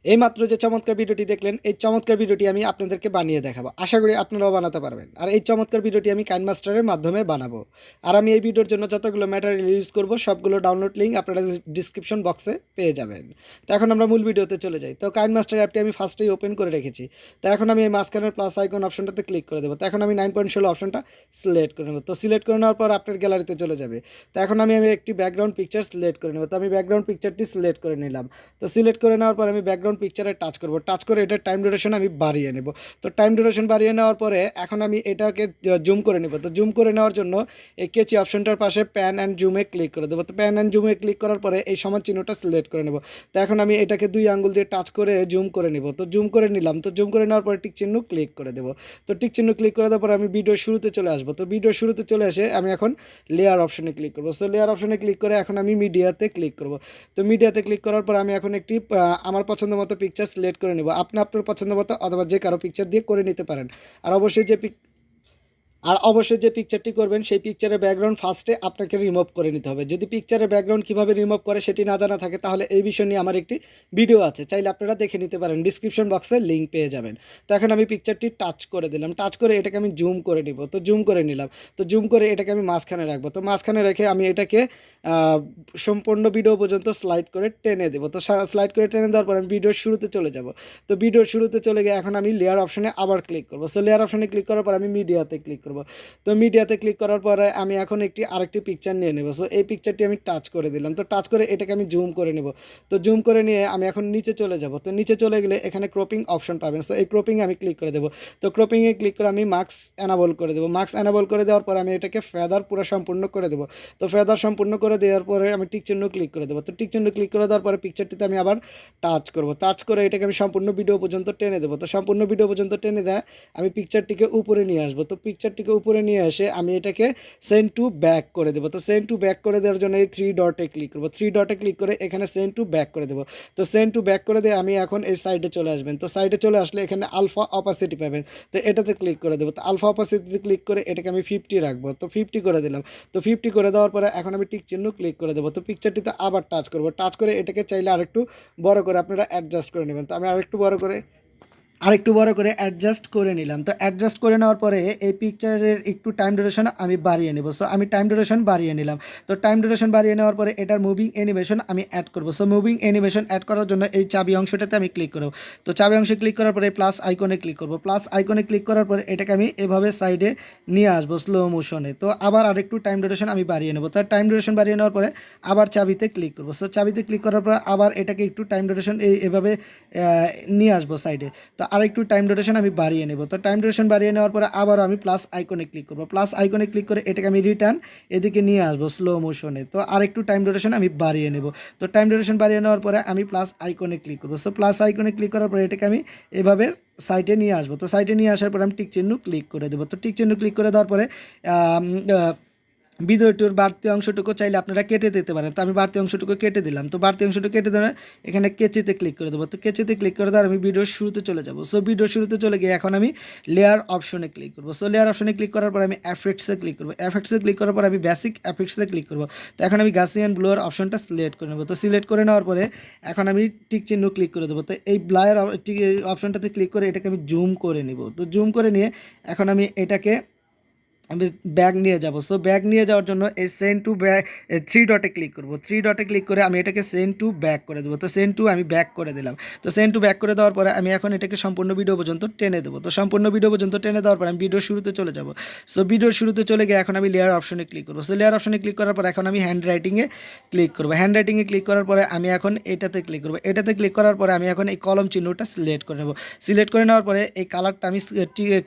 এইমাত্র যে চমৎকার ভিডিওটি দেখলেন, এই চমৎকার ভিডিওটি আমি আপনাদেরকে বানিয়ে দেখাবো। আশা করি আপনারাও বানাতে পারবেন। আর এই চমৎকার ভিডিওটি আমি কাইনমাস্টারের মাধ্যমে বানাবো। আর আমি এই ভিডিওর জন্য যতগুলো ম্যাটেরিয়াল ইউজ করব সবগুলো ডাউনলোড লিঙ্ক আপনারা ডিসক্রিপশন বক্সে পেয়ে যাবেন। তো এখন আমরা মূল ভিডিওতে চলে যাই। তো কাইনমাস্টার অ্যাপটি আমি ফার্স্টেই ওপেন করে রেখেছি। তো এখন আমি এই মাঝখানের প্লাস আইকন অপশনটাতে ক্লিক করে দেবো। তো এখন আমি 9.16 অপশনটা সিলেক্ট করে নেব। তো সিলেক্ট করে নেওয়ার পর আপনার গ্যালারিতে চলে যাবে। তো এখন আমি একটি ব্যাকগ্রাউন্ড পিকচার সিলেক্ট করে নেব। তো আমি ব্যাকগ্রাউন্ড পিকচারটি সিলেক্ট করে নিলাম। তো সিলেক্ট করে নেওয়ার পর আমি ব্যাকগ্রাউন্ড পিকচারে টাচ করব, টাচ করে এটার টাইম ডিউরেশন আমি বাড়িয়ে নেব। তো টাইম ডিউরেশন বাড়িয়ে নেওয়ার পরে এখন আমি এটাকে জুম করে নেব। তো জুম করে নেওয়ার জন্য এই কেচি অপশনটার পাশে প্যান অ্যান্ড জুমে ক্লিক করে দেবো। তো প্যান অ্যান্ড জুমে ক্লিক করার পরে এই সমান চিহ্নটা সিলেক্ট করে নেব। তো এখন আমি এটাকে 2 আঙ্গুল দিয়ে টাচ করে জুম করে নেব। তো জুম করে নিলাম। তো জুম করে নেওয়ার পরে টিক চিহ্ন ক্লিক করে দেবো। তো টিক চিহ্ন ক্লিক করে দেওয়ার পরে আমি ভিডিওর শুরুতে চলে আসবো। তো ভিডিওর শুরুতে চলে এসে আমি এখন লেয়ার অপশনে ক্লিক করবো। সো লেয়ার অপশনে ক্লিক করে এখন আমি মিডিয়াতে ক্লিক করব। তো মিডিয়াতে ক্লিক করার পর আমি এখন একটি আমার পছন্দ মতো পিকচার সিলেক্ট করে নেব। আপনি আপনার পছন্দ মতো অথবা যে কারো পিকচার দিয়ে করে নিতে পারেন। আর অবশ্যই যে পিকচারটি করবেন সেই পিকচারের ব্যাকগ্রাউন্ড ফার্স্টে আপনাকে রিমুভ করে নিতে হবে। যদি পিকচারের ব্যাকগ্রাউন্ড কীভাবে রিমুভ করে সেটি না জানা থাকে তাহলে এই বিষয় নিয়ে আমার একটি ভিডিও আছে, চাইলে আপনারা দেখে নিতে পারেন, ডিসক্রিপশন বক্সে লিঙ্ক পেয়ে যাবেন। তো এখন আমি পিকচারটি টাচ করে দিলাম, টাচ করে এটাকে আমি জুম করে নিব। তো জুম করে নিলাম। তো জুম করে এটাকে আমি মাঝখানে রাখবো। তো মাঝখানে রেখে আমি এটাকে সম্পূর্ণ ভিডিও পর্যন্ত স্লাইড করে টেনে দেবো। তো স্লাইড করে টেনে দেওয়ার পর আমি ভিডিওর শুরুতে চলে যাব। তো ভিডিওর শুরুতে চলে গিয়ে এখন আমি লেয়ার অপশনে আবার ক্লিক করবো। সো লেয়ার অপশনে ক্লিক করার পর আমি মিডিয়াতে ক্লিক করব। তো মিডিয়াতে ক্লিক করার পরে আমি এখন আরেকটি পিকচার নিয়ে নেব। সো এই পিকচারটি আমি টাচ করে দিলাম। তো টাচ করে এটাকে আমি জুম করে নেব। তো জুম করে নিয়ে আমি এখন নিচে চলে যাব। তো নিচে চলে গেলে এখানে ক্রপিং অপশন পাবেন। সো এই ক্রপিংয়ে আমি ক্লিক করে দেবো। তো ক্রপিংয়ে ক্লিক করে আমি মার্কস অ্যানাবল করে দেবো। মার্কস অ্যানাবল করে দেওয়ার পরে আমি এটাকে ফেদার পুরো সম্পূর্ণ করে দেবো। তো ফেদার সম্পূর্ণ করে দেওয়ার পরে আমি টিক চিহ্ন ক্লিক করে দেবো। তো টিক চিহ্ন ক্লিক করে দেওয়ার পরে পিকচারটিতে আমি আবার টাচ করব। টাচ করে এটাকে আমি সম্পূর্ণ ভিডিও পর্যন্ত টেনে দেবো। তো সম্পূর্ণ ভিডিও পর্যন্ত টেনে দেয় আমি পিকচারটিকে উপরে নিয়ে আসবো। তো পিকচারটিকে উপরে নিয়ে এসে আমি এটাকে সেন্ড টু ব্যাক করে দেবো। তো সেন্ড টু ব্যাক করে দেওয়ার জন্য এই 3 ডটে ক্লিক করবো। 3 ডটে ক্লিক করে এখানে সেন্ড টু ব্যাক করে দেবো। তো সেন্ড টু ব্যাক করে দিয়ে আমি এখন এই সাইডে চলে আসবেন। তো সাইডে চলে আসলে এখানে আলফা অপাসিটি পাবেন। তো এটাতে ক্লিক করে দেবো। তো আলফা অপাসিটিতে ক্লিক করে এটাকে আমি 50 রাখবো। তো 50 করে দিলাম। তো 50 করে দেওয়ার পরে এখন আমি টিক চিহ্ন ক্লিক করে দেবো। তো পিকচারটিতে আবার টাচ করবো। টাচ করে এটাকে চাইলে আরেকটু বড় করে আপনারা অ্যাডজাস্ট করে নেবেন। তো আমি আরেকটু বড় করে অ্যাডজাস্ট করে নিলাম। তো অ্যাডজাস্ট করে নেওয়ার পরে এই পিকচারের একটু টাইম ডিউরেশন আমি বাড়িয়ে নেব। সো আমি টাইম ডিউরেশন বাড়িয়ে নিলাম। তো টাইম ডিউরেশন বাড়িয়ে নেওয়ার পরে এটার মুভিং অ্যানিমেশন আমি অ্যাড করব। সো মুভিং অ্যানিমেশন অ্যাড করার জন্য এই চাবি অংশটাতে আমি ক্লিক করব। তো চাবি অংশে ক্লিক করার পরে প্লাস আইকনে ক্লিক করব। প্লাস আইকনে ক্লিক করার পরে এটাকে আমি এভাবে সাইডে নিয়ে আসবো স্লো মোশনে। তো আবার আরেকটু টাইম ডিউরেশন আমি বাড়িয়ে নেব। তার টাইম ডিউরেশন বাড়িয়ে নেওয়ার পরে আবার চাবিতে ক্লিক করব। সো চাবিতে ক্লিক করার পরে আবার এটাকে একটু টাইম ডিউরেশন এভাবে নিয়ে আসবো সাইডে। তো আরেকটু টাইম ডিউরেশন আমি বাড়িয়ে নেব। তো টাইম ডিউরেশন বাড়িয়ে নেওয়ার পরে আবার আমি প্লাস আইকনে ক্লিক করব। প্লাস আইকনে ক্লিক করে এটাকে আমি রিটার্ন এদিকে নিয়ে আসবো স্লো মোশনে। তো আরেকটু টাইম ডিউরেশন আমি বাড়িয়ে নেব। তো টাইম ডিউরেশন বাড়িয়ে নেওয়ার পরে আমি প্লাস আইকনে ক্লিক করব। সো প্লাস আইকনে ক্লিক করার পরে এটাকে আমি এভাবে সাইডে নিয়ে আসবো। তো সাইডে নিয়ে আসার পরে আমি টিক চিহ্ন ক্লিক করে দেবো। তো টিক চিহ্ন ক্লিক করে দেওয়ার পরে ভিডিওটির বাড়তি অংশটুকু চাইলে আপনারা কেটে দিতে পারেন। তো আমি বাড়তি অংশটুকু কেটে দিলাম। তো বাড়তি অংশটুকু কেটে দেওয়া এখানে কেচিতে ক্লিক করে দেবো। তো কেচিতে ক্লিক করে দেওয়ার আমি ভিডিওর শুরুতে চলে যাব। সো ভিডিওর শুরুতে চলে গিয়ে এখন আমি লেয়ার অপশনে ক্লিক করবো। সো লেয়ার অপশনে ক্লিক করার পর আমি এফেক্টসে ক্লিক করবো। এফেক্টসে ক্লিক করার পর আমি বেসিক এফেক্টসে ক্লিক করবো। তো এখন আমি গাসিয়ান ব্লোয়ার অপশনটা সিলেক্ট করে নেবো। তো সিলেক্ট করে নেওয়ার পরে এখন আমি টিক চিহ্ন ক্লিক করে দেবো। তো এই ব্লায়ার অপশনটাতে ক্লিক করে এটাকে আমি জুম করে নিব। তো জুম করে নিয়ে এখন আমি এটাকে আমি ব্যাগ নিয়ে যাব। সো ব্যাগ নিয়ে যাওয়ার জন্য এই সেন্ড টু ব্যাক 3 ডটে ক্লিক করব। 3 ডটে ক্লিক করে আমি এটাকে সেন্ড টু ব্যাক করে দেবো। তো সেন্ড টু আমি ব্যাক করে দিলাম। তো সেন্ড টু ব্যাক করে দেওয়ার পরে আমি এখন এটাকে সম্পূর্ণ ভিডিও পর্যন্ত টেনে দেবো। তো সম্পূর্ণ ভিডিও পর্যন্ত টেনে দেওয়ার পরে আমি ভিডিওর শুরুতে চলে যাব। সো ভিডিওর শুরুতে চলে গিয়ে এখন আমি লেয়ার অপশনে ক্লিক করবো। সো লেয়ার অপশনে ক্লিক করার পর এখন আমি হ্যান্ড রাইটিংয়ে ক্লিক করবো। হ্যান্ড রাইটিংয়ে ক্লিক করার পরে আমি এখন এটাতে ক্লিক করবো। এটাতে ক্লিক করার পরে আমি এখন এই কলম চিহ্নটা সিলেক্ট করে নেবো। সিলেক্ট করে নেওয়ার পরে এই কালারটা আমি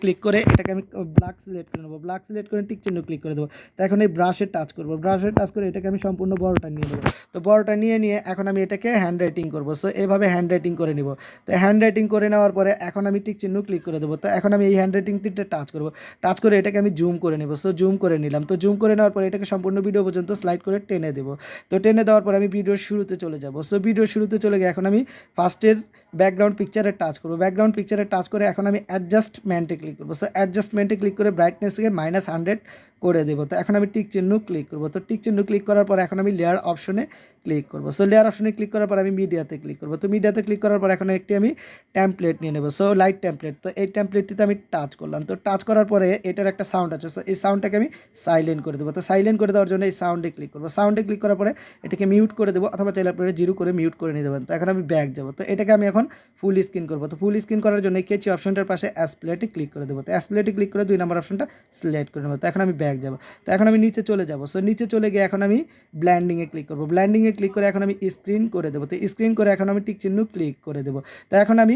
ক্লিক করে এটাকে আমি ব্ল্যাক সিলেক্ট করে নেবো। ব্ল্যাক সিলেক্ট করে টিক চিহ্ন ক্লিক করে দেবো। তো এখন এই ব্রাশে টাচ করবো। ব্রাশে টাচ করে এটাকে আমি সম্পূর্ণ বড়টা নিয়ে নেবো। তো বড়টা নিয়ে এখন আমি এটাকে হ্যান্ড রাইটিং করবো। সো এভাবে হ্যান্ড রাইটিং করে নিব। তো হ্যান্ড রাইটিং করে নেওয়ার পরে এখন আমি টিক চিহ্ন ক্লিক করে দেবো। তো এখন আমি এই হ্যান্ড রাইটিংটিতে টাচ করবো। টাচ করে এটাকে আমি জুম করে নেবো। সো জুম করে নিলাম। তো জুম করে নেওয়ার পরে এটাকে সম্পূর্ণ ভিডিও পর্যন্ত স্লাইড করে টেনে দেবো। তো টেনে দেওয়ার পরে আমি ভিডিওর শুরুতে চলে যাব। সো ভিডিওর শুরুতে চলে গিয়ে এখন আমি ফার্স্টের ব্যাকগ্রাউন্ড পিকচারে টাচ করবো। ব্যাকগ্রাউন্ড পিকচারে টাচ করে এখন আমি অ্যাডজাস্টমেন্টে ক্লিক করবো। সো অ্যাডজাস্টমেন্টে ক্লিক করে ব্রাইটনেসকে -100 করে দেবো। তো এখন আমি টিক চিহ্ন ক্লিক করব। তো টিক চিহ্ন ক্লিক করার পর এখন আমি লেয়ার অপশনে ক্লিক করব। সো লেয়ার অপশনে ক্লিক করার পর আমি মিডিয়াতে ক্লিক করব। তো মিডিয়াতে ক্লিক করার পর এখন একটি আমি টেমপ্লেট নিয়ে নেব। So light template. তো এই টেমপ্লেটটিতে আমি টাচ করলাম। তো টাচ করার পরে এটার একটা সাউন্ড আছে। সো এই সাউন্ডটাকে আমি সাইলেন্ট করে দেবো। তো সাইলেন্ট করে দেওয়ার জন্য এই সাউন্ডে ক্লিক করবো। সাউন্ডে ক্লিক করার পরে এটাকে মিউট করে দেবো, অথবা চাইলে আপনারা জিরো করে মিউট করে নিয়ে দেবেন। তো এখন আমি ব্যাক যাবো। তো এটাকে আমি এখন ফুল স্ক্রিন করবো। তো ফুল স্ক্রিন করার জন্য কেচি অপশনটার পাশে অ্যাসপ্লেটে ক্লিক করে দেবো। তো অ্যাসপ্লেটে ক্লিক করে 2 নম্বর অপশনটা সিলেক্ট করে নেবো। তো এখন আমি ব্যাক যাবো। তো এখন আমি নিচে চলে যাবো। সো নিচে চলে গিয়ে এখন আমি ব্ল্যান্ডিংয়ে ক্লিক করবো। ব্ল্যান্ডিংয়ে ক্লিক করে এখন আমি স্ক্রিন করে দেবো। তো স্ক্রিন করে এখন আমি টিক চিহ্ন ক্লিক করে দেবো। তো এখন আমি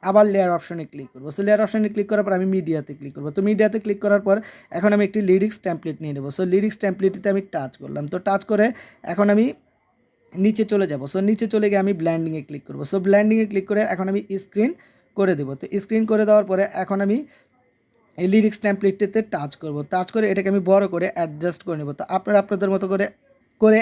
আবার লেয়ার অপশনে ক্লিক করবো। সো লেয়ার অপশনে ক্লিক করার পর আমি মিডিয়াতে ক্লিক করবো। তো মিডিয়াতে ক্লিক করার পর এখন আমি একটি লিরিক্স টেমপ্লেট নিয়ে নেবো। সো লিরিক্স টেমপ্লেটটিতে আমি টাচ করলাম। তো টাচ করে এখন আমি নিচে চলে যাব। সো নিচে চলে গিয়ে আমি ব্ল্যান্ডিংয়ে ক্লিক করবো। সো ব্ল্যান্ডিংয়ে ক্লিক করে এখন আমি স্ক্রিন করে দেবো। তো স্ক্রিন করে দেওয়ার পরে এখন আমি এই লিরিক্স টেমপ্লেটটিতে টাচ করব। টাচ করে এটাকে আমি বড় করে অ্যাডজাস্ট করে নেব। তো আপনারা আপনাদের মতো করে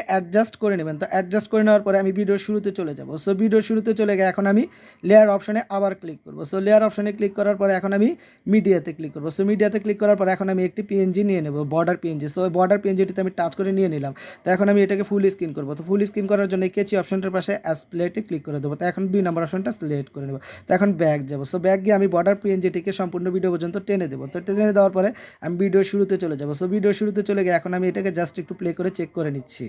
অ্যাডজাস্ট করে নেবেন। তো অ্যাডজাস্ট করে নেওয়ার পরে আমি ভিডিওর শুরুতে চলে যাব। সো ভিডিওর শুরুতে চলে গিয়ে এখন আমি লেয়ার অপশনে আবার ক্লিক করব। সো লেয়ার অপশনে ক্লিক করার পরে এখন আমি মিডিয়াতে ক্লিক করব। সো মিডিয়াতে ক্লিক করার পরে এখন আমি একটি পিএনজি নিয়ে নেব, বর্ডার পিএনজি। সো বর্ডার পিএনজিটিতে আমি টাচ করে নিয়ে নিলাম। তো এখন আমি এটাকে ফুল স্ক্রিন করব। তো ফুল স্ক্রিন করার জন্য কেচি অপশনটার পাশে অ্যাসপ্লেটে ক্লিক করে দেবো। তো এখন 2 নম্বর অপশনটা সিলেক্ট করে নেব। তো এখন ব্যাক যাব। সো ব্যাক গিয়ে আমি বর্ডার পিএনজিটিকে সম্পূর্ণ ভিডিও পর্যন্ত টেনে দেবো। তো টেনে দেওয়ার পরে আমি ভিডিওর শুরুতে চলে যাব। সো ভিডিওর শুরুতে চলে গিয়ে এখন আমি এটাকে জাস্ট একটু প্লে করে চেক করে নিচ্ছি।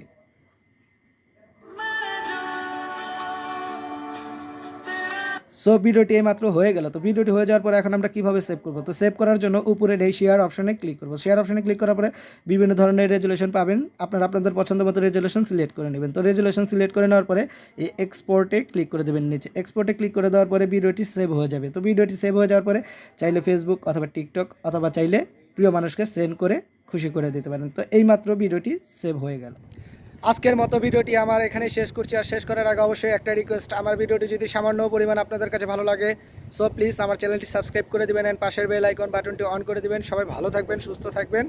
সো ভিডিওটি এইমাত্র হয়ে গেল। তো ভিডিওটি হয়ে যাওয়ার পরে এখন আমরা কীভাবে সেভ করবো? তো সেভ করার জন্য উপরের এই শেয়ার অপশনে ক্লিক করবো। শেয়ার অপশনে ক্লিক করার পরে বিভিন্ন ধরনের রেজুলেশন পাবেন। আপনারা আপনাদের পছন্দ মতো রেজুলেশন সিলেক্ট করে নেবেন। তো রেজুলেশন সিলেক্ট করে নেওয়ার পরে এই এক্সপোর্টে ক্লিক করে দেবেন নিচে। এক্সপোর্টে ক্লিক করে দেওয়ার পরে ভিডিওটি সেভ হয়ে যাবে। তো ভিডিওটি সেভ হয়ে যাওয়ার পরে চাইলে ফেসবুক অথবা টিকটক অথবা চাইলে প্রিয় মানুষকে সেন্ড করে খুশি করে দিতে পারেন। তো এইমাত্র ভিডিওটি সেভ হয়ে গেল। আজকের মতো ভিডিওটি আমার এখানে শেষ করছি। আর শেষ করার আগে অবশ্যই একটা রিকোয়েস্ট, আমার ভিডিওটি যদি সামান্য পরিমাণ আপনাদের কাছে ভালো লাগে সো প্লিজ আমার চ্যানেলটি সাবস্ক্রাইব করে দিবেন এন্ড পাশের বেল আইকন বাটনটি অন করে দিবেন। সবাই ভালো থাকবেন, সুস্থ থাকবেন।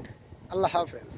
আল্লাহ হাফেজ।